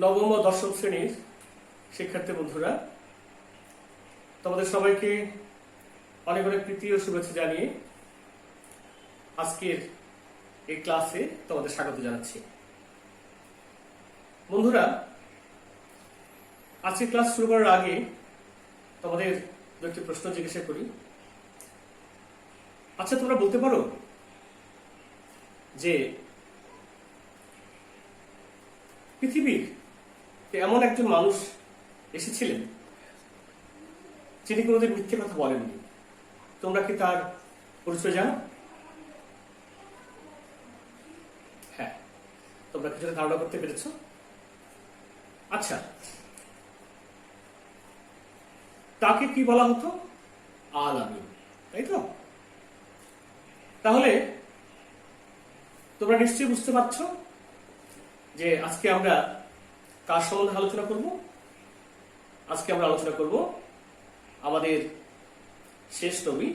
নবম ও দশম শ্রেণীর শিক্ষার্থী বন্ধুরা, তোমাদের সবাইকে অনেক অনেক প্রীতি ও শুভেচ্ছা জানিয়ে আজকের এই ক্লাসে তোমাদের স্বাগত জানাচ্ছি। বন্ধুরা, আজকের ক্লাস শুরু করার আগে তোমাদের একটি প্রশ্ন জিজ্ঞাসা করি। আচ্ছা, তোমরা বলতে পারো যে পৃথিবীর এমন একজন মানুষ এসেছিলেন যিনি কোনোদিন মিথ্যে কথা বলেননি? তোমরা কি তার পরিচয় জানো? হ্যাঁ, তোমরা কিছুটা ধারণা করতে পেরেছ। আচ্ছা, তাকে কি বলা হতো? আল আমিন, তাই তো? তাহলে তোমরা নিশ্চয়ই বুঝতে পারছো যে আজকে আমরা কার সম্বন্ধে আলোচনা করব। আজকে আমরা আলোচনা করব আমাদের শেষ নবী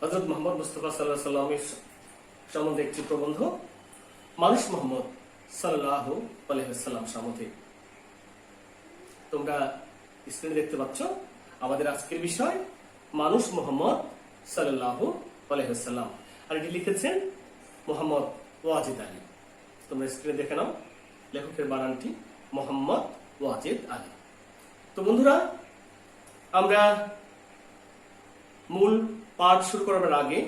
হযরত মুহাম্মদ মুস্তাফা সাল্লাল্লাহু আলাইহি সাল্লামের সম্বন্ধে একটি প্রবন্ধ, মানুষ মুহাম্মদ সাল্লাল্লাহু আলাইহি ওয়াসাল্লাম সম্বন্ধে। তোমরা স্ক্রিনে দেখতে পাচ্ছ আমাদের আজকের বিষয় মানুষ মুহাম্মদ সাল্লাল্লাহু আলাইহি ওয়াসাল্লাম, আর এটি লিখেছেন মোহাম্মদ ওয়াজিদ আলী। তোমরা স্ক্রিনে দেখে নাও লেখকের বানানটি মোহাম্মদ ওয়াজিদ আলী। তো বন্ধুরা, আমরা মূল পাঠ শুরু করার আগে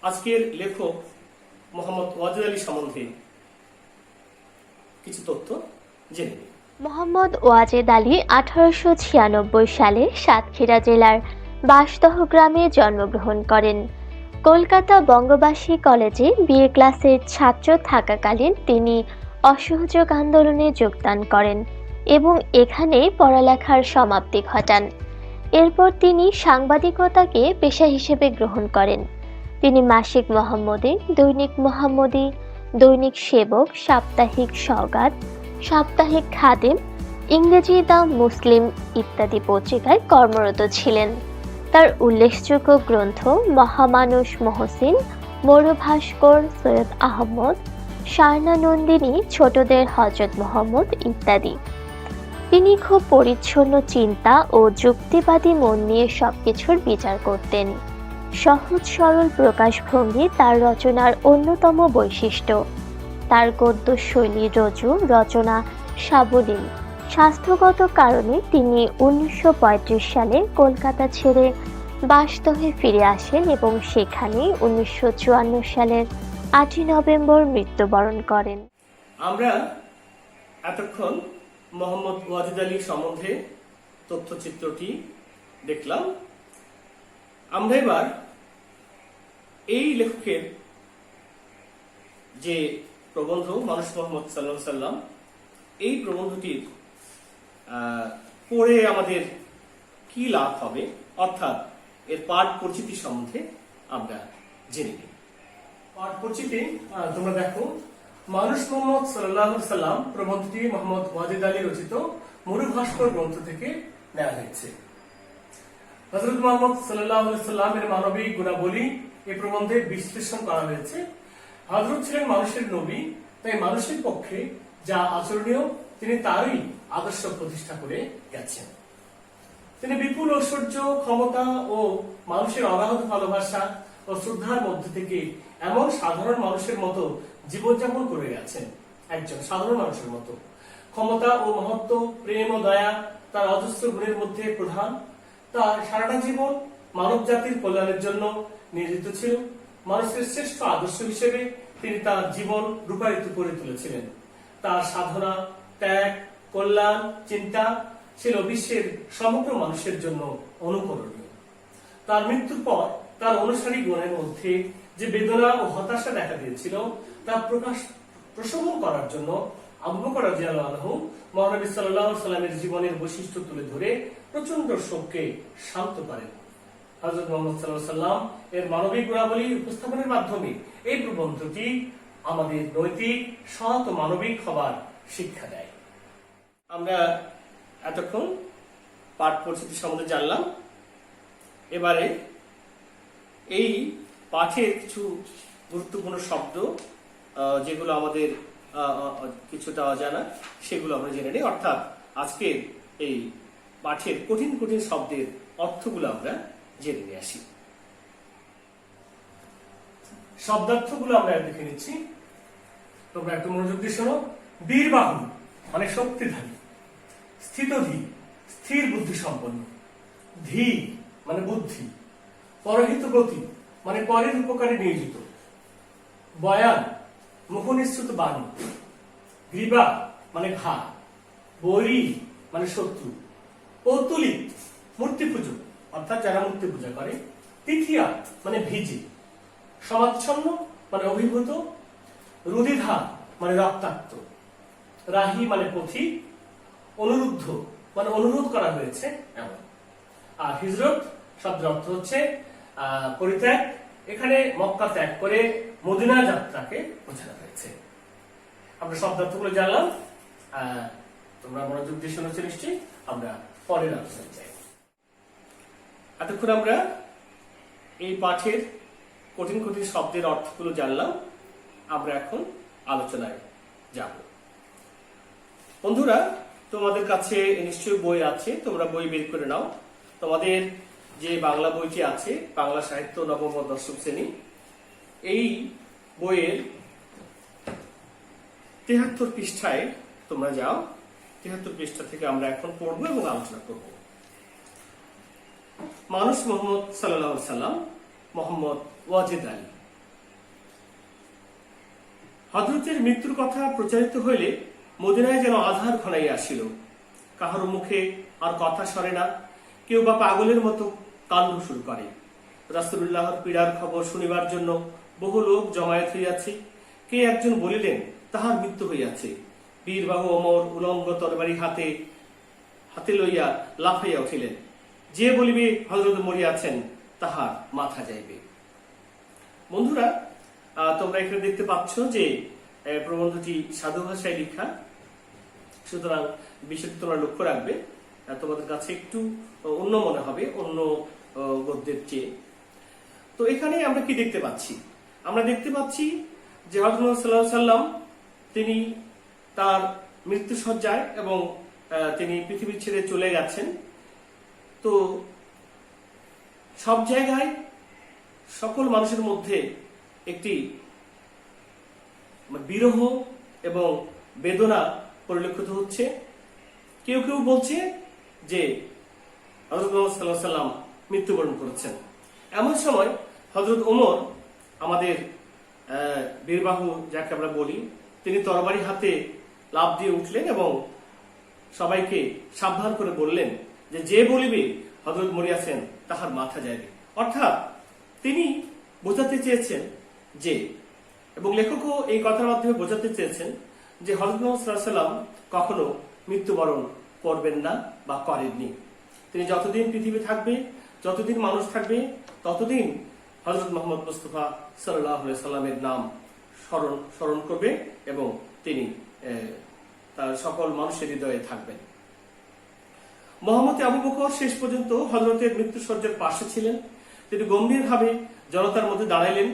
আজকের লেখক মোহাম্মদ ওয়াজিদ আলী সম্বন্ধে কিছু তথ্য জেনে নিই। মোহাম্মদ ওয়াজেদ আলী 1896 সালে সাতক্ষীরা জেলার বাঁশদহ গ্রামে জন্মগ্রহণ করেন। কলকাতা বঙ্গবাসী কলেজে বিএ ক্লাসের ছাত্র থাকাকালীন তিনি অসহযোগ আন্দোলনে যোগদান করেন এবং এখানেই পড়ালেখার সমাপ্তি ঘটান। এরপর তিনি সাংবাদিকতাকে পেশা হিসেবে গ্রহণ করেন। তিনি মাসিক মোহাম্মদী, দৈনিক মোহাম্মদী, দৈনিক সেবক, সাপ্তাহিক সওগাত, সাপ্তাহিক খাদেম, ইংরেজি দ্য মুসলিম ইত্যাদি পত্রিকায় কর্মরত ছিলেন। তার উল্লেখযোগ্য গ্রন্থ মহামানুষ মহসিন, মরুভাস্কর, সৈয়দ আহমদ, শায়না নন্দিনী, ছোটদের হযরত মোহাম্মদ ইত্যাদি। তিনি খুব পরিচ্ছন্ন চিন্তা ও যুক্তিবাদী মন নিয়ে সবকিছুর বিচার করতেন। সহজ সরল প্রকাশভঙ্গি তার রচনার অন্যতম বৈশিষ্ট্য। তার গদ্য শৈলী রজু, রচনা সাবলীল। স্বাস্থ্যগত কারণে তিনি 1935 সালে কলকাতা ছেড়ে বাঁশদহে ফিরে আসেন এবং সেখানে 1954 সালের 8 নভেম্বর মৃত্যুবরণ করেন। আমরা এতক্ষণ মোহাম্মদ ওয়াজিদ আলী সম্বন্ধে তথ্যচিত্রটি দেখলাম। আমরা এবার এই লেখকের যে প্রবন্ধ মানুষ মুহাম্মদ সাল্লাল্লাহু আলাইহি সাল্লাম, এই প্রবন্ধটির পড়ে আমাদের কি লাভ হবে, অর্থাৎ এর পাঠ পরিচিতি সম্বন্ধে আমরা জেনে নিই। পাঠ পরিচিতি তোমরা দেখো, মানুষ মুহাম্মদ সাল্লাল্লাহু আলাইহি সাল্লাম প্রবন্ধটি মোহাম্মদ ওয়াজিদ আলী রচিত মরুভাস্কর গ্রন্থ থেকে নেওয়া হয়েছে। হযরত মুহাম্মদ সাল্লাল্লাহু আলাইহি সাল্লামের মানবিক গুণাবলী এই প্রবন্ধে বিশ্লেষণ করা হয়েছে। হযরত ছিলেন মানুষের নবী, তাই মানুষের পক্ষে যা আচরণীয় তিনি তারই আদর্শ প্রতিষ্ঠা করে গেছেন। তিনি বিপুল ঐশ্বর্য, ক্ষমতা ও মানুষের অগাধ ভালোবাসা ও শ্রদ্ধার মধ্যে থেকে এমন সাধারণ মানুষের মতো জীবনযাপন করে গেছেন। একজন সাধারণ মানুষের মতো ক্ষমতা ও মহত্ব, প্রেম ও দয়া তার অজস্র গুণের মধ্যে প্রধান। তার সারাটা জীবন মানব জাতির কল্যাণের জন্য নিয়োজিত ছিল। মানুষের শ্রেষ্ঠ আদর্শ হিসেবে তিনি তার জীবন রূপায়িত করে তুলেছিলেন। তার সাধনা, ত্যাগ, কল্যাণ, চিন্তা ছিল বিশ্বের সমগ্র মানুষের জন্য অনুকরণীয়। তার মৃত্যুর পর তার অনুসারী গণের মধ্যে যে বেদনা ও হতাশা দেখা দিয়েছিল তা প্রশমন করার জন্য আবু বকর রাদিয়াল্লাহু আনহু মহানবী সাল্লাল্লাহু আলাইহি সাল্লামের জীবনের বৈশিষ্ট্য তুলে ধরে প্রচন্ড শোককে শান্ত করেন। হযরত মুহাম্মদ সাল্লাল্লাহু আলাইহি সাল্লাম এর মানবিক গুণাবলী উপস্থাপনের মাধ্যমে এই প্রবন্ধটি আমাদের নৈতিক, সৎ ও মানবিক হবার শিক্ষা দেয়। আমরা এতক্ষণ পাঠ পরিচিতি সম্বন্ধে জানলাম। এবারে এই পাঠের কিছু গুরুত্বপূর্ণ শব্দ যেগুলো আমাদের কিছুটা অজানা, সেগুলো আমরা জেনে নিই। অর্থাৎ আজকের এই পাঠের কঠিন কঠিন শব্দের অর্থগুলো আমরা জেনে নিয়ে আসি। শব্দার্থগুলো আমরা দেখে নিচ্ছি, তোমরা একটু মনোযোগ দিয়ে শোনো। বীরবাহু মানে শক্তিধারী, স্থিতধী স্থির বুদ্ধি সম্পন্ন, ধী মানে বুদ্ধি, পরহিত গতি মানে পরের উপকারে নিয়োজিত, বয়ান মুখনিসৃত বাণী, গ্রীবা মানে ঘা, বৈরী মানে শত্রু, কৌতুলিক মূর্তি পুজো অর্থাৎ যারা মূর্তি পূজা করে, তিথিয়া মানে ভিজে, সমাচ্ছন্ন মানে অভিভূত, রুধিধা মানে রক্তাক্ত, রাহি মানে পথি, অনুরুদ্ধ মানে অনুরোধ করা হয়েছে এমন। আর হিজরত শব্দের অর্থ হচ্ছে পরিত্যাগ, এখানে মক্কা ত্যাগ করে মদিনা যাত্রাকে বোঝানো হয়েছে। আমরা শব্দার্থগুলো জানলাম, তোমরা মনোযোগ দিয়ে শুনেছো নিশ্চয়ই। আমরা পরের আলোচনায় যাই। এতক্ষণ আমরা এই পাঠের কঠিন কঠিন শব্দের অর্থগুলো জানলাম, আমরা এখন আলোচনায় যাব। বন্ধুরা, তোমাদের কাছে নিশ্চয়ই বই আছে, তোমরা বই বের করে নাও। তোমাদের যে বাংলা বইটি আছে, বাংলা সাহিত্য নবম ও দশম শ্রেণী, এই বইয়ের ৭৩ পৃষ্ঠায় তোমরা যাও। ৭৩ পৃষ্ঠা থেকে আমরা এখন পড়বো এবং আলোচনা করব। মানুষ মোহাম্মদ সাল্লাল্লাহু আলাইহি সাল্লাম, মোহাম্মদ ওয়াজেদ আলী। হযরতের মৃত্যুর কথা প্রচারিত হইলে মদিনায় যেন আধার ঘনাইয়া আসিল। কাহারো মুখে আর কথা সরে না, কেউ বা পাগলের মতো কাণ্ড শুরু করে। রাসূলুল্লাহর পীড়ার খবর শুনিবার জন্য বহু লোক জমায়েত হইয়াছে। কে একজন বলিলেন তাহার মৃত্যু হইয়াছে। বীরবাহু ওমর উলঙ্গ তরবারি হাতে লইয়া লাফাইয়া উঠিলেন। যে বলিবে হযরত মরিয়াছেন, তাহার মাথা যাইবে। বন্ধুরা, তোমরা এখানে দেখতে পাচ্ছ যে প্রবন্ধটি সাধু ভাষায় লেখা, সুতরাং বিষয়টি তোমরা লক্ষ্য রাখবে। তোমাদের কাছে একটু অন্য মনে হবে অন্য গদ্যের চেয়ে। তো এখানে আমরা কি দেখতে পাচ্ছি? আমরা দেখতে পাচ্ছি যে হযরত মুহাম্মদ সাল্লাল্লাহু আলাইহি সাল্লাম তিনি তার মৃত্যুসজ্জায় এবং তিনি পৃথিবী ছেড়ে চলে গেছেন। তো সব জায়গায় সকল মানুষের মধ্যে একটি বিরহ এবং বেদনা পরিলক্ষিত হচ্ছে। কেউ কেউ বলছে যে হযরত মুহাম্মদ সাল্লাল্লাহু আলাইহি সাল্লাম মৃত্যুবরণ করেছেন। এমন সময় হযরত ওমর, আমাদের বীরবাহু যাকে আমরা বলি, তিনি তরবারি হাতে লাফ দিয়ে উঠলেন এবং সবাইকে সাবধান করে বললেন যে যে বলিবে হযরত মরিয়াছেন, তাহার মাথা যাইবে। অর্থাৎ তিনি বোঝাতে চেয়েছেন যে, এবং লেখকও এই কথার মাধ্যমে বোঝাতে চেয়েছেন যে হযরত মুহাম্মদ সাল্লাল্লাহু আলাইহি সাল্লাম কখনো মৃত্যুবরণ করবেন না বা করেননি। তিনি যতদিন পৃথিবী থাকবে, যতদিন মানুষ থাকবে, ততদিন হযরত মুহাম্মদ মুস্তাফা সাল্লাল্লাহু আলাইহি সাল্লামের নাম স্মরণ করবে এবং তিনি তার সকল মানুষের হৃদয়ে থাকবেন। মুহাম্মদ আবু বকর শেষ পর্যন্ত হযরতের মৃত্যুসজ্জার পাশে ছিলেন। তিনি গম্ভীরভাবে জনতার মধ্যে দাঁড়াইলেন,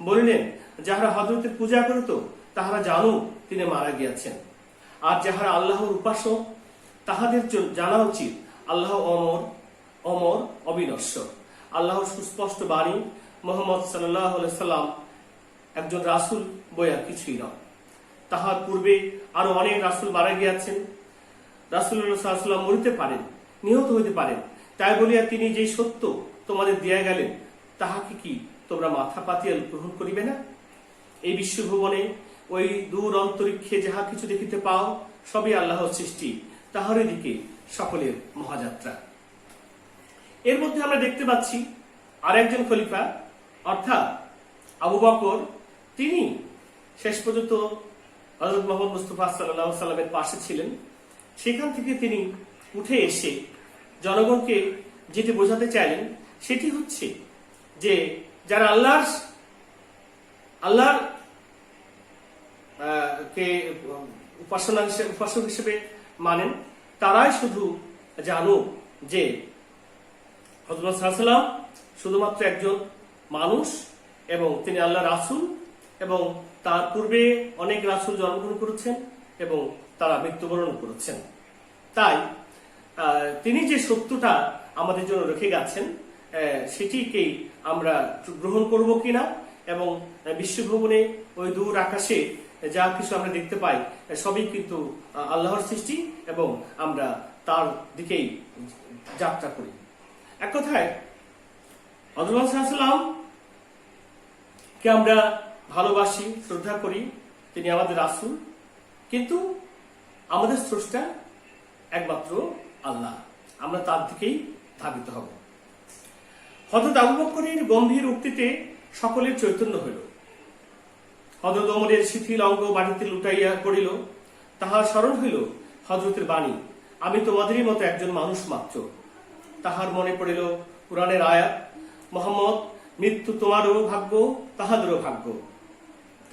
বলিলেন, যাহারা হযরতের পূজা করিত তাহারা জানো তিনি মারা গিয়াছেন। আর যাহারা আল্লাহর উপাসক তাহাদের জানা উচিত আল্লাহ অমর অবিনশ্বর। আল্লাহর সুস্পষ্ট বাণী, মুহাম্মদ সাল্লাল্লাহু আলাইহি সাল্লাম একজন রাসূল বই আর কিছুই নয়। তাহার পূর্বে আরো অনেক রাসূল মারা গিয়াছেন। রাসূলুল্লাহ সাল্লাল্লাহু আলাইহি সাল্লাম মরিতে পারেন, নিহত হইতে পারেন, তাই বলিয়া তিনি যে সত্য তোমাদের দিয়া গেলেন, তাহাকে কি তোমরা মাথা পাতিয়া গ্রহণ করিবে না? এই বিশ্বভুবনে ওই দূর অন্তরিক্ষে যাহা কিছু দেখিতে পাও, সবই আল্লাহর সৃষ্টি, তাহারই দিকে সকলের মহাযাত্রা। এর মধ্যে আমরা দেখতে পাচ্ছি আর একজন খলিফা অর্থাৎ আবু বকর, তিনি শেষ পর্যন্ত হযরত মুহাম্মদ মুস্তাফা সাল্লাল্লাহু আলাইহি সাল্লামের পাশে ছিলেন। সেখান থেকে তিনি উঠে এসে জনগণকে যেটি বোঝাতে চাইলেন সেটি হচ্ছে যে যারা আল্লাহর কে উপাসক হিসেবে মানেন, তারাই শুধু জানো যে হযরত সাল্লাল্লাহু আলাইহি সাল্লাম শুধুমাত্র একজন মানুষ এবং তিনি আল্লাহর রাসূল এবং তার পূর্বে অনেক রাসূল জন্মগ্রহণ করেছেন এবং তারা মৃত্যুবরণ করেছেন। তাই তিনি যে সত্যটা আমাদের জন্য রেখে গেছেন সেটিকেই আমরা গ্রহণ করব কিনা, এবং বিশ্বভ্রমণে ওই দূর আকাশে যা কিছু আমরা দেখতে পাই সবই কিন্তু আল্লাহর সৃষ্টি এবং আমরা তার দিকেই যাত্রা করি। এক কথায় হযরত মুহাম্মদ সাল্লাল্লাহু আলাইহি ওয়াসাল্লাম কে আমরা ভালোবাসি, শ্রদ্ধা করি, তিনি আমাদের রাসূল, কিন্তু আমাদের স্রষ্টা একমাত্র আল্লাহ, আমরা তার দিকেই ধাবিত হব। হযরত আবু বকরের গম্ভীর উক্তিতে সকলের চৈতন্য হইল। হযরত ওমরের শিথিল অঙ্গ মাটিতে লুটাইয়া পড়িল। তাহার স্মরণ হইল হযরতের বাণী, আমি তোমাদেরই মতো একজন মানুষ মাত্র। তাহার মনে পড়িল কুরআনের আয়াত, মুহাম্মদ, মৃত্যু তোমারও ভাগ্য, তাহাদেরও ভাগ্য।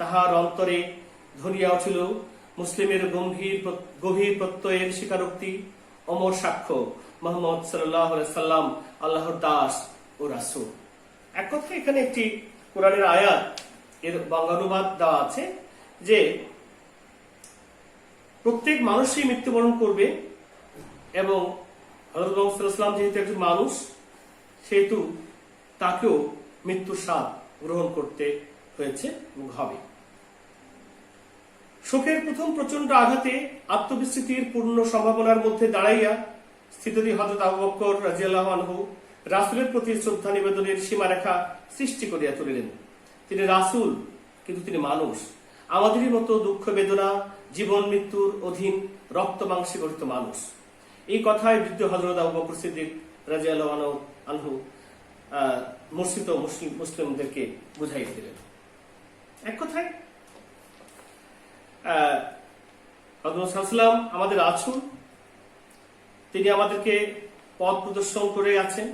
তাহার অন্তরে ধ্বনিয়া উঠিল মুসলিমের গভীর প্রত্যয়ের স্বীকারোক্তি, অমর সাক্ষ্য, মুহাম্মদ সাল্লাল্লাহু আলাইহি সাল্লাম আল্লাহর দাস ও রাসূল। এক কথা এখানে একটি কোরআনের আয়াত এর বাংলানুবাদ দেওয়া আছে যে প্রত্যেক মানুষই মৃত্যুবরণ করবে এবং হযরত মুহাম্মদ সাল্লাল্লাহু আলাইহি সাল্লাম যেহেতু একজন মানুষ সেহেতু তাকেও মৃত্যুর স্বাদ গ্রহণ করতে হয়েছে এবং হবে। শোকের প্রথম প্রচন্ড আঘাতে আত্মবিস্মৃতির পূর্ণ সম্ভাবনার মধ্যে দাঁড়াইয়া স্থিতধী হযরত আবু বকর রাদিয়াল্লাহু আনহু রাসূলের প্রতি শ্রদ্ধা নিবেদনের সীমারেখা সৃষ্টি করিয়া তুলিলেন। তিনি রাসূল, কিন্তু তিনি মানুষ, আমাদেরই মতো দুঃখ বেদনা, জীবন মৃত্যুর অধীন রক্ত মাংসে গঠিত মানুষ। এই কথায় বৃদ্ধ হযরত আবু বকর সিদ্দিক রাদিয়াল্লাহু আনহু মূর্ছিত মুসলিমদেরকে বুঝাইয়া দিলেন। এক কথায় হযরত সাল্লাল্লাহু আলাইহি আমাদের রাসূল, তিনি আমাদেরকে পথ প্রদর্শন করে গেছেন,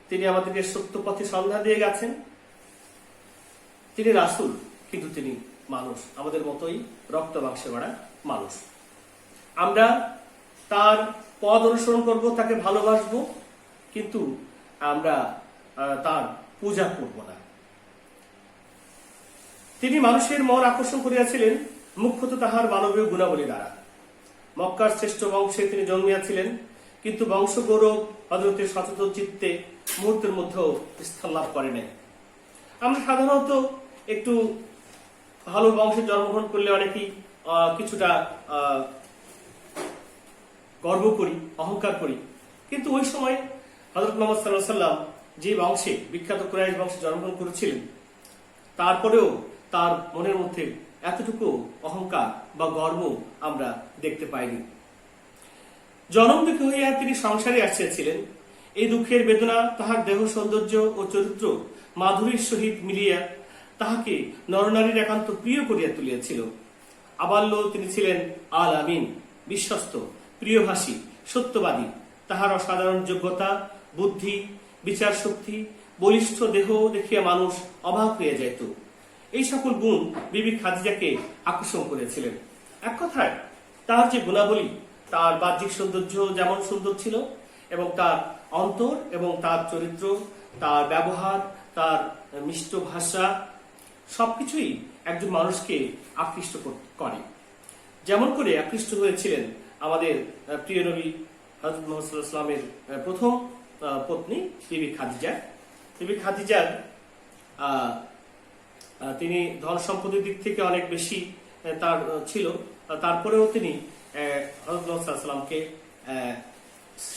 তিনি আমাদেরকে সত্য পথে সন্ধান দিয়ে গেছেন। তিনি রাসূল, কিন্তু তিনি মানুষ, আমাদের মতোই রক্ত মাংসে গড়া মানুষ। আমরা তার পথ অনুসরণ করব, তাকে ভালোবাসবো, কিন্তু আমরা তার পূজা করব না। তিনি মানুষের মন আকর্ষণ করিয়াছিলেন মুখ্যত তাহার মানবীয় গুণাবলী দ্বারা। মক্কার শ্রেষ্ঠ বংশে তিনি জন্মিয়াছিলেন, কিন্তু বংশ গৌরব হযরতের সচেতন চিত্তে মুহূর্তের মধ্যেও স্থান লাভ করে নাই। আমরা সাধারণত একটু ভালো বংশে জন্মগ্রহণ করলে অনেকেই কিছুটা গর্ব করি, অহংকার করি, কিন্তু ওই সময় হযরত মুহাম্মদ সাল্লাল্লাহু আলাইহি ওয়াসাল্লাম যে বংশে, বিখ্যাত কুরাইশ বংশে জন্মগ্রহণ করেছিলেন, তারপরেও তার মনের মধ্যে এতটুকু অহংকার বা গর্ব আমরা দেখতে পাইনি। জনম দুঃখী হইয়া তিনি সংসারে আসিয়াছিলেন। এই দুঃখের বেদনা তাহার দেহ সৌন্দর্য ও চরিত্র মাধুরীর সহিত মিলিয়া তাহাকে নরনারীর একান্ত প্রিয় করিয়া তুলিয়াছিল। আবাল্য তিনি ছিলেন আল আমিন, বিশ্বস্ত, প্রিয়ভাষী, সত্যবাদী। তাহার অসাধারণ যোগ্যতা, বুদ্ধি, বিচার শক্তি, বলিষ্ঠ দেহ দেখিয়া মানুষ অবাক হইয়া যাইত। এই সকল গুণ বিবি খাদিজাকে আকর্ষণ করেছিলেন। এক কথায় তার যে গুণাবলী, তার বাহ্যিক সৌন্দর্য যেমন সুন্দর ছিল, এবং তার অন্তর এবং তার চরিত্র, তার ব্যবহার, তার মিষ্ট ভাষা, সবকিছুই একজন মানুষকে আকৃষ্ট করে। যেমন করে আকৃষ্ট হয়েছিলেন আমাদের প্রিয় নবী হযরত মুহাম্মদ সাল্লাল্লাহু আলাইহি ওয়াসাল্লামের প্রথম পত্নী বিবি খাদিজা। বিবি খাদিজার তিনি ধন সম্পদের দিক থেকে অনেক বেশি তার ছিল, তারপরেও তিনি হযরত মুহাম্মদ সাল্লাল্লাহু আলাইহি ওয়াসাল্লামকে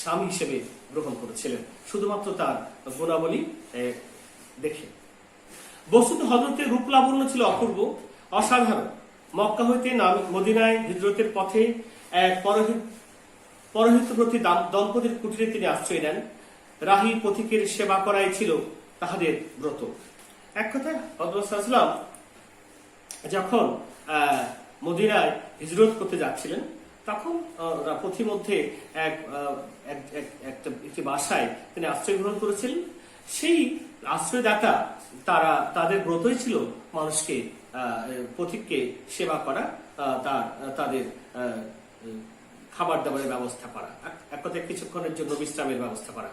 স্বামী হিসেবে গ্রহণ করেছিলেন শুধুমাত্র তার গুণাবলী দেখে। বস্তুত হযরতের রূপ লাবণ্য ছিল অপূর্ব, অসাধারণ। মক্কা হইতে মদিনায় হিজরতের পথে এক পরহিতব্রতী দম্পতির কুটিরে তিনি আশ্রয় নেন। রাহী পথিকের সেবা করাই ছিল তাহাদের ব্রত। এক কথায় হযরত সাল্লাল্লাহু আলাইহি ওয়াসাল্লাম যখন মদিনায় হিজরত করতে যাচ্ছিলেন, তখন পথিমধ্যে একটি বাসায় তিনি আশ্রয় গ্রহণ করেছিলেন। সেই আশ্রয়দাতা তাদের ব্রতই ছিল মানুষকে, পথিককে সেবা করা, তাদের খাবার দাবারের ব্যবস্থা করা, এক কথায় কিছুক্ষণের জন্য বিশ্রামের ব্যবস্থা করা।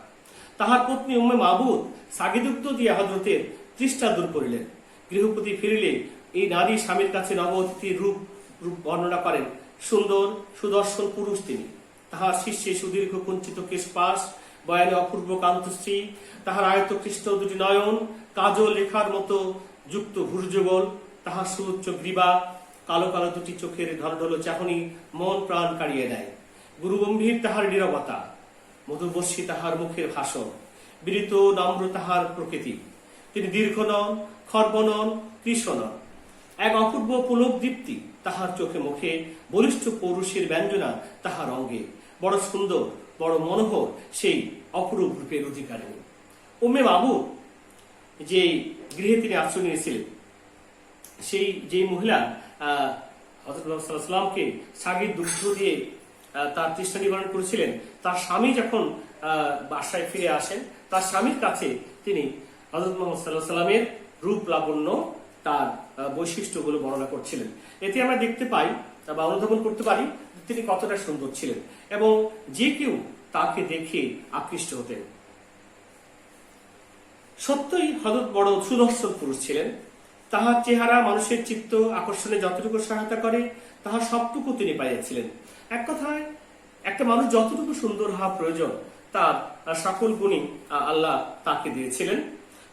তাহার পত্নী উম্মে মাহবুব সাগিদুক্ত দিয়ে হযরতের তৃষ্ণা দূর করিলেন। গৃহপতি ফিরিলে এই নারী স্বামীর কাছে নব অতিথির রূপ রূপ বর্ণনা করেন। সুন্দর সুদর্শন পুরুষ তিনি, তাহার শীর্ষে সুদীর্ঘ কুঞ্চিত কেশপাশ, বয়ানে অপূর্ব কান্তশ্রী, তাহার আয়ত কৃষ্ণ দুটি নয়ন, কাজল লেখার মতো যুক্ত ভুর্যগোল, তাহার সুউচ্চ গ্রীবা, কালো কালো দুটি চোখের ঢলঢল চাহনি মন প্রাণ কাড়িয়ে দেয়। গুরুগম্ভীর তাহার নীরবতা, মধুবর্ষী তাহার মুখের ভাষণ, বিনীত নম্র তাহার প্রকৃতি। তিনি দীর্ঘ নন, খর্ব নন, কৃষ্ণ নন। এক অপূর্ব পুলক দীপ্তি তাহার চোখে মুখে, বলিষ্ঠ পৌরুষের ব্যঞ্জনা তাহার অঙ্গে। বড় সুন্দর, বড় মনোহর সেই অপরূপ রূপের অধিকারিণী। উম্মে মামুন যে গৃহে তিনি আশ্রয় নিয়েছিলেন, সেই যে মহিলা হযরত মুহাম্মদ সাল্লাল্লাহু আলাইহি ওয়াসাল্লামকে সাগীর দুগ্ধ দিয়ে তার তৃষ্ণা নিবারণ করেছিলেন, তার স্বামী যখন বাসায় ফিরে আসেন, তার স্বামীর কাছে তিনি হযরত মুহাম্মদ সাল্লাল্লাহু আলাইহি ওয়াসাল্লামের রূপ লাবণ্য, তার বৈশিষ্ট্যগুলো বর্ণনা করছিলেন। এতে আমরা দেখতে পাই বা অনুধাবন করতে পারি তিনি কতটা সুন্দর ছিলেন এবং যে কেউ তাকে দেখে আকৃষ্ট হতেন। সত্যই হযরত বড় সুদর্শন পুরুষ ছিলেন। তাহার চেহারা মানুষের চিত্ত আকর্ষণে যতটুকু সহায়তা করে, তাহার সবটুকু তিনি পাইয়াছিলেন। এক কথায় একটা মানুষ যতটুকু সুন্দর হওয়া প্রয়োজন, তার সকল গুণই আল্লাহ তাকে দিয়েছিলেন।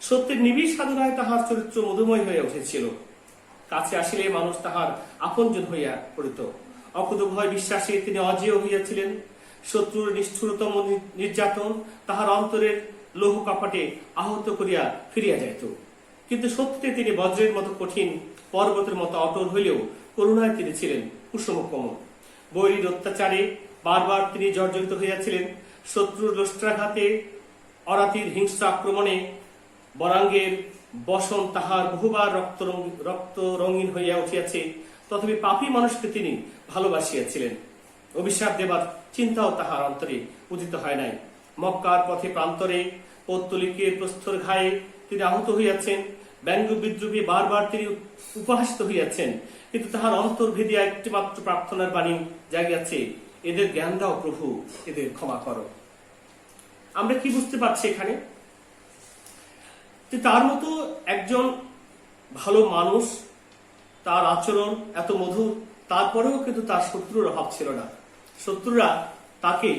সত্যের নিবিড় সাধনায় তাহার চরিত্র মধুময় হয়ে উঠেছিল। কাছে আসিলে মানুষ তাহার আপনজন হইয়া পড়িত। অকুত ভয় বিশ্বাসে তিনি অজেয় হইয়াছিলেন। শত্রুর নিষ্ঠুরতম নির্যাতন তাহার অন্তরের লৌহ কপাটে আহত করিয়া ফিরিয়া যাইত। কিন্তু সত্যিতে তিনি বজ্রের মতো কঠিন, পর্বতের মতো অটল হইলেও করুণায় তিনি ছিলেন কুসুমকম। বৈরীর অত্যাচারে বারবার তিনি জর্জরিত হইয়াছিলেন। শত্রুর লোষ্ট্রাঘাতে, অরাতির হিংস্র আক্রমণে বরাঙ্গের বসন তাহার বহুবার রক্ত রঙিন হইয়া উঠিয়াছে। তথাপি পাপী মানুষকে তিনি ভালোবাসিয়াছিলেন। অভিশাপ দেবার চিন্তাও তাহার অন্তরে উদিত হয় নাই। মক্কার পথে প্রান্তরে পৌত্তলিকের প্রস্তর ঘায়ে তিনি আহত হইয়াছেন। ব্যঙ্গ বিদ্রুপে বারবার তিনি উপহাসিত হইয়াছেন, কিন্তু তাহার অন্তর ভেদিয়া একটি মাত্র প্রার্থনার বাণী জাগিয়াছে, এদের জ্ঞান দাও প্রভু, এদের ক্ষমা করো। আমরা কি বুঝতে পারছি এখানে? তার মতো একজন ভালো মানুষ, তার আচরণ এত মধুর, তারপরেও কিন্তু তার শত্রুর অভাব ছিল না। শত্রুরা তাকে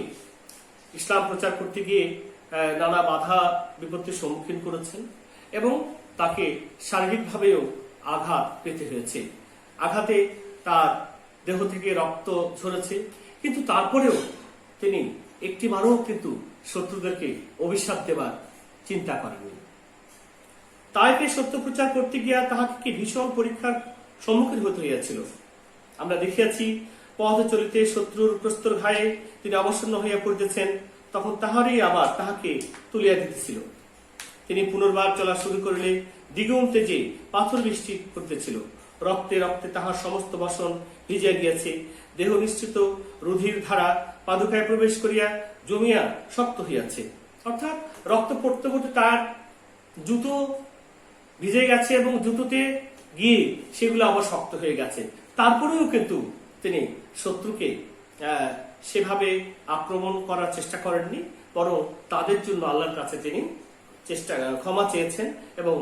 ইসলাম প্রচার করতে গিয়ে নানা বাধা বিপত্তির সম্মুখীন করেছেন এবং তাকে শারীরিকভাবেও আঘাত পেতে হয়েছে। আঘাতে তার দেহ থেকে রক্ত ঝরেছে, কিন্তু তারপরেও তিনি একটিবারও কিন্তু শত্রুদেরকে অভিশাপ দেবার চিন্তা করেননি। তাইফে সত্য প্রচার করতে গিয়া তাহাকে কি ভীষণ পরীক্ষার সম্মুখীন হতে হইয়াছিল। আমরা দেখিয়াছি পথ চলিতে শত্রুর প্রস্তর ঘায়ে তিনি অবসন্ন হইয়া পড়িতেছেন, তখন তাহারই আবার তাহাকে তুলিয়া দিতেছিল। তিনি পুনর্বার চলা শুরু করিলে দিগন্তে যে পাথর বৃষ্টি করতেছিল। রক্তে রক্তে তাহার সমস্ত বাসন ভিজিয়া গিয়াছে। দেহ নিশ্চিত রুধির ধারা পাদুকায় প্রবেশ করিয়া জমিয়া শক্ত হইয়াছে। অর্থাৎ রক্ত পড়তে পড়তে তার জুতো ভিজে গেছে এবং জুতোতে গিয়ে সেগুলো আবার শক্ত হয়ে গেছে। তারপরেও কিন্তু তিনি শত্রুকে সেভাবে আক্রমণ করার চেষ্টা করেননি, বরং তাদের জন্য আল্লাহর কাছে তিনি ক্ষমা চেয়েছেন এবং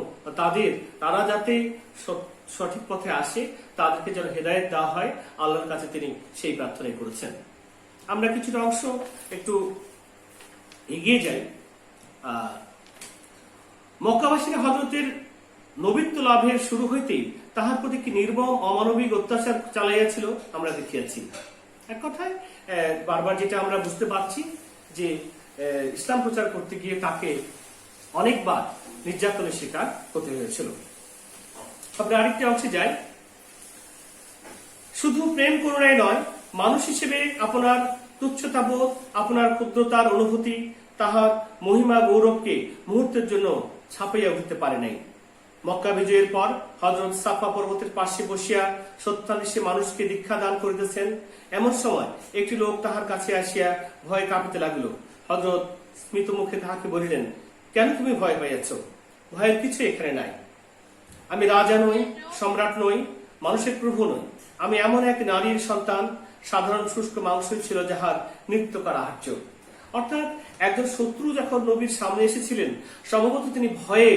তারা যাতে সঠিক পথে আসে, তাদেরকে যেন হেদায়েত দেওয়া হয়, আল্লাহর কাছে তিনি সেই প্রার্থনাই করেছেন। আমরা কিছুটা অংশ একটু এগিয়ে যাই। মক্কাবাসীরা হযরতের নবীত্ব লাভের শুরু হইতেই তাহার প্রতি কি নির্মম অমানবিক অত্যাচার চালাইয়াছিল আমরা দেখিয়াছি। এক কথায় বারবার যেটা আমরা বুঝতে পারছি যে ইসলাম প্রচার করতে গিয়ে তাকে অনেকবার নির্যাতনের শিকার হতে হয়েছিল। আমরা আরেকটি অংশে যাই। শুধু প্রেম করুণায় নয়, মানুষ হিসেবে আপনার তুচ্ছতাবোধ, আপনার ক্ষুদ্রতার অনুভূতি তাহার মহিমা গৌরবকে মুহূর্তের জন্য ছাপাইয়া উঠতে পারে নাই। মক্কা বিজয়ের পর হযরত সাফা পর্বতের পাশে বসিয়া সত্যানিশে মানুষকে দীক্ষা দান করিতেছেন। এমন সময় একটি লোক তাহার কাছে আসিয়া ভয়ে কাঁপিতে লাগিল। হযরত স্মিত মুখে তাহাকে বলিলেন, কেন তুমি ভয় পাইয়াছ? ভয়ের কিছু এখানে নাই। আমি রাজা নই, সম্রাট নই, মানুষের প্রভু নই। আমি এমন এক নারীর সন্তান, সাধারণ শুষ্ক মাংসই ছিল যাহার নৃত্যকার আহার্য। অর্থাৎ একজন শত্রু যখন নবীর সামনে এসেছিলেন, সম্ভবত তিনি ভয়ে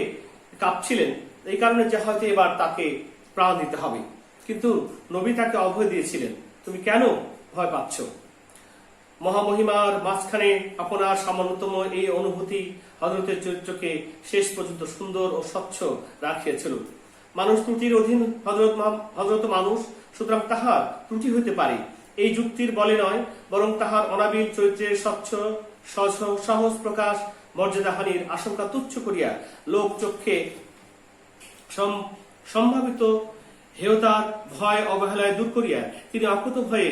কাঁপছিলেন, এই কারণে যে হয়তো এবার তাকে প্রাণ দিতে হবে। কিন্তু নবী তাকে অভয় দিয়েছিলেন, তুমি কেন ভয় পাচ্ছ? মহামহিমার মাঝখানে আপনার সামান্যতম এই অনুভূতি হযরতের চরিত্রকে শেষ পর্যন্ত সুন্দর ও স্বচ্ছ রাখিয়েছিল। মানুষ ত্রুটির অধীন, হযরত মানুষ, সুতরাং তাহার ত্রুটি হইতে পারে, এই যুক্তির বলে নয়, বরং তাহার অনাবিল চরিত্রের স্বচ্ছ সহজ প্রকাশ মর্যাদাহানির আশঙ্কা তুচ্ছ করিয়া লোক চক্ষে সম্ভাবিত হেয়তার ভয় অবহেলায় দূর করিয়া তিনি অকুত ভয়ে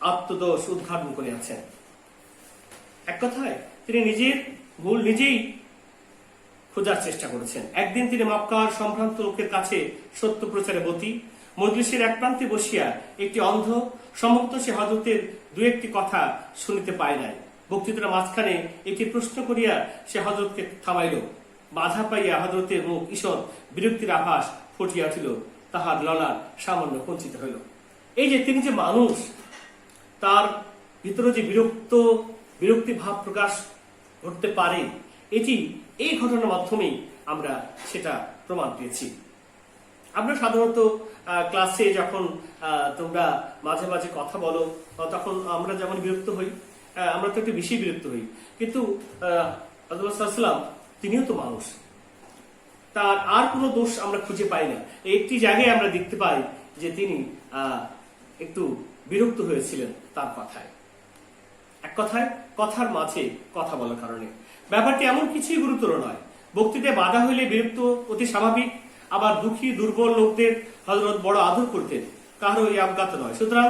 আত্মদোষ উদ্ঘাটন করিয়াছেন। এক কথায় তিনি নিজের ভুল নিজেই খোঁজার চেষ্টা করেছেন। একদিন তিনি মক্কার সম্ভ্রান্ত লোকের কাছে সত্য প্রচারে বতী মজলিসের এক প্রান্তে বসিয়া একটি অন্ধ, সম্ভবত সে হযরতের দু একটি কথা শুনিতে পায় নাই, বক্তৃতার মাঝখানে একটি প্রশ্ন করিয়া সে হযরতকে থামাইল। বাধা পাইয়া হযরতের মুখ ঈষৎ বিরক্তির আভাস ফুটিয়া উঠিল, তাহার ললাট সামান্য কুঞ্চিত হইল। এই যে তিনি যে মানুষ, তার ভিতরে যে বিরক্তি ভাব প্রকাশ ঘটতে পারে, এটি এই ঘটনার মাধ্যমেই আমরা সেটা প্রমাণ পেয়েছি। আমরা সাধারণত ক্লাসে যখন তোমরা মাঝে মাঝে কথা বলো, তখন আমরা যেমন বিরক্ত হই, আমরা তো একটু বেশি বিরক্ত হই, কিন্তু রাসূলুল্লাহ সাল্লাল্লাহু আলাইহি ওয়াসাল্লাম তিনিও তো মানুষ, তার আর কোনো দোষ আমরা খুঁজে পাই না। একটি জায়গায় আমরা দেখতে পাই যে তিনি একটু বিরক্ত হয়েছিলেন তার কথায়, এক কথায় কথার মাঝে কথা বলার কারণে। ব্যাপারটি এমন কিছুই গুরুতর নয়, বক্তৃতায় বাধা হইলে বিরক্ত অতি স্বাভাবিক। আবার দুঃখী দুর্বল লোকদের হযরত বড় আদর করতেন, কারো এই অজ্ঞাত নয়। সুতরাং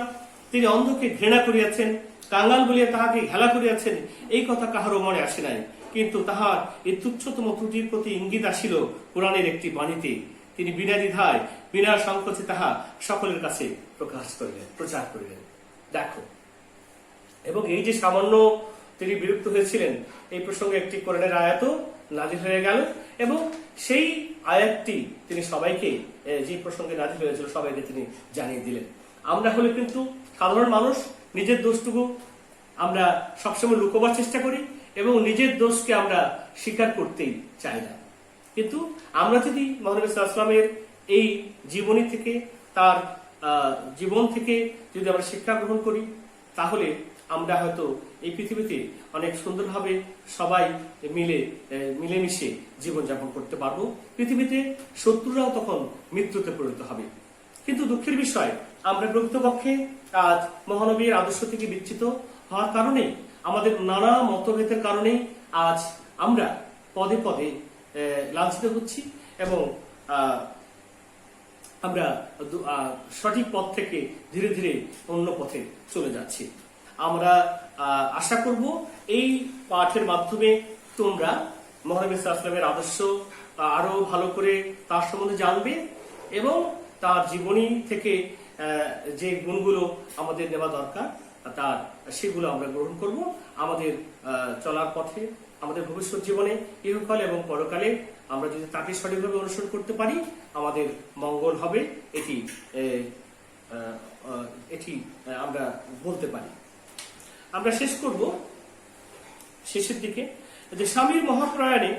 তিনি অন্ধকে ঘৃণা করিয়াছেন, কাঙ্গাল বলিয়া তাহাকে হেলা করিয়াছেন, এই কথা কাহারও মনে আসে নাই। কিন্তু তাহার এই তুচ্ছতম ত্রুটির প্রতি ইঙ্গিত আসিল কোরআনের একটি বাণীতে। তিনি বিনা দ্বিধায় বিনা সংকোচে তাহা সকলের কাছে প্রচার করিলেন। দেখো, এবং এই যে সামান্য তিনি বিরক্ত হয়েছিলেন, এই প্রসঙ্গে একটি কোরআনের আয়াতও নাযিল হয়ে গেল, এবং সেই আয়াতটি তিনি সবাইকে, যে প্রসঙ্গে নাযিল হয়েছিল, সবাইকে তিনি জানিয়ে দিলেন। আমরা হলে কিন্তু সাধারণ মানুষ, নিজের দোষটুকু আমরা সবসময় লুকোবার চেষ্টা করি এবং নিজের দোষকে আমরা স্বীকার করতেই চাই না। কিন্তু আমরা যদি মহানবী সাল্লাল্লাহু আলাইহি ওয়াসাল্লামের এই জীবনী থেকে, তার জীবন থেকে যদি আমরা শিক্ষা গ্রহণ করি, তাহলে আমরা হয়তো এই পৃথিবীতে অনেক সুন্দরভাবে সবাই মিলেমিশে জীবনযাপন করতে পারবো। পৃথিবীতে শত্রুরাও তখন মিত্রতে পরিণত হবে। কিন্তু দুঃখের বিষয়, আমরা প্রকৃতপক্ষে আজ মহানবীর আদর্শ থেকে বিচ্যুত হওয়ার কারণে, আমাদের নানা মতভেদের কারণে আজ আমরা পদে পদে লাঞ্ছিত হচ্ছি এবং আমরা সঠিক পথ থেকে ধীরে ধীরে অন্য পথে চলে যাচ্ছি। আমরা আশা করব এই পাঠের মাধ্যমে তোমরা মহানবী সাল্লাল্লাহু আলাইহি ওয়াসাল্লামের আদর্শ আরো ভালো করে তার সম্বন্ধে জানবে এবং তার জীবনী থেকে যে গুণগুলো আমাদের নেওয়া দরকার, তার সেগুলো আমরা গ্রহণ করব। আমাদের চলার পথে, আমাদের ভবিষ্যৎ জীবনে, ইহকালে এবং পরকালে আমরা যদি তাকে সঠিকভাবে অনুসরণ করতে পারি, আমাদের মঙ্গল হবে, এটি আমরা বলতে পারি। আমরা শেষ করব শেষের দিকে, যে স্বামীর মহাপ্রয়াণে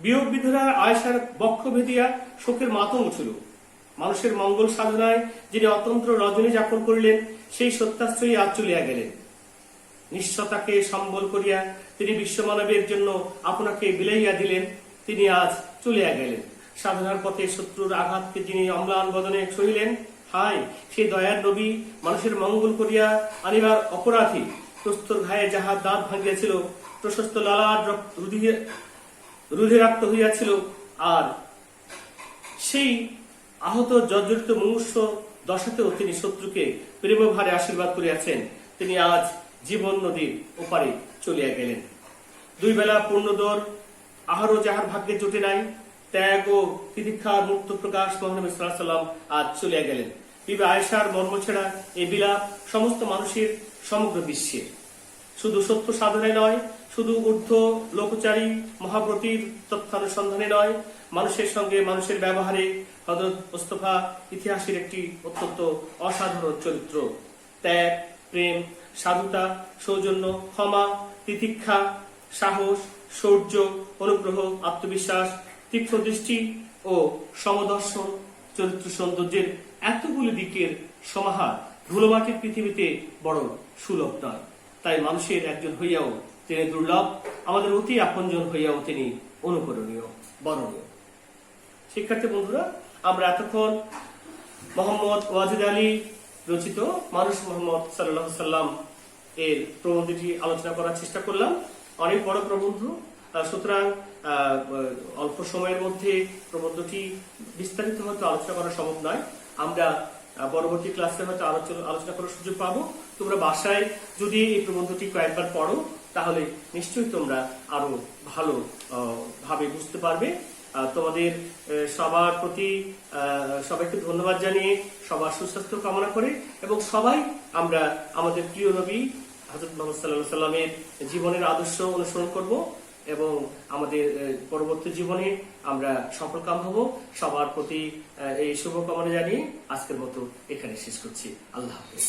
বিয়োগ বিধরা আয়েশার বক্ষ ভেদিয়া শোকের মাতম উঠিল। মানুষের মঙ্গল সাধনায় যিনি অতন্ত্র রজনী যাপন করিলেন, সেই সত্যাশ্রয়ী আজ চলিয়া গেলেন। নিঃস্বতাকে সম্বল করিয়া তিনি বিশ্বমানবের জন্য আপনাকে বিলাইয়া দিলেন, তিনি আজ চলিয়া গেলেন। সাধনার পথে শত্রুর আঘাতকে যিনি অম্লান বদনে সহিলেন, হায় সেই দয়ার নবী মানুষের মঙ্গল করিয়া আনিবার অপরাধী প্রস্তর ঘায়ে যাহার দাঁত ভাঙিয়াছিল, প্রশস্ত লালার রুধিরাক্ত হইয়াছিল, আর সেই আহত জর্জরিত মুমূর্ষ দশাতেও তিনি শত্রুকে প্রেমভারে আশীর্বাদ করিয়াছেন। তিনি আজ জীবন নদীর ওপারে চলিয়া গেলেন। দুই বেলা পূর্ণদর আহারও যাহার ভাগ্যে জোটে নাই, ত্যাগ ও তিতিক্ষার মুক্ত প্রকাশ মহানবী সাল্লাল্লাহু আলাইহি ওয়াসাল্লাম আজ চলিয়া গেলেন। বিবি আয়েশার মর্মছেড়া এই বিলাপ সমস্ত মানুষের সমগ্র বিশ্বে, শুধু সত্য সাধনায় নয়, শুধু ঊর্ধ্ব লোকচারী মহাব্রতীর তথ্যানুসন্ধানে নয়, মানুষের সঙ্গে মানুষের ব্যবহারে হযরত মুস্তাফা ইতিহাসের একটি অত্যন্ত অসাধারণ চরিত্র। ত্যাগ, প্রেম, সাধুতা, সৌজন্য, ক্ষমা, তিতিক্ষা, সাহস, শৌর্য, অনুগ্রহ, আত্মবিশ্বাস, তীক্ষ্ণ দৃষ্টি, ও সমদর্শন, চরিত্র সৌন্দর্যের এতগুলি দিকের সমাহার ধুলোমাটির পৃথিবীতে বড় সুলভ নয়। তাই মানুষের একজন হইয়াও তিনি দুর্লভ, আমাদের অতি আপনজন হইয়াও তিনি অনুকরণীয়, বরণীয়। শিক্ষার্থী বন্ধুরা, আমরা এতক্ষণ মোহাম্মদ ওয়াজিদ আলী রচিত মানুষ মোহাম্মদ সাল্লাল্লাহু আলাইহি সাল্লাম এর প্রবন্ধটি আলোচনা করার চেষ্টা করলাম। অনেক বড় প্রবন্ধ, সুতরাং অল্প সময়ের মধ্যে প্রবন্ধটি বিস্তারিত হয়তো আলোচনা করা সম্ভব নয়। আমরা পরবর্তী ক্লাসে হয়তো আলোচনা করার সুযোগ পাবো। তোমরা বাসায় যদি এই প্রবন্ধটি কয়েকবার পড়ো তাহলে নিশ্চয়ই তোমরা আরো ভালো ভাবে বুঝতে পারবে। তোমাদের সবার প্রতি সবাইকে ধন্যবাদ জানিয়ে সবার সুস্বাস্থ্য কামনা করে এবং সবাই আমরা আমাদের প্রিয় নবী হযরত মুহাম্মদ সাল্লাল্লাহু আলাইহি সাল্লামের জীবনের আদর্শ অনুসরণ করব এবং আমাদের পরবর্তী জীবনে আমরা সফলকাম হব। সবার প্রতি এই শুভকামনা জানিয়ে আজকের মতো এখানে শেষ করছি। আল্লাহ হাফেজ।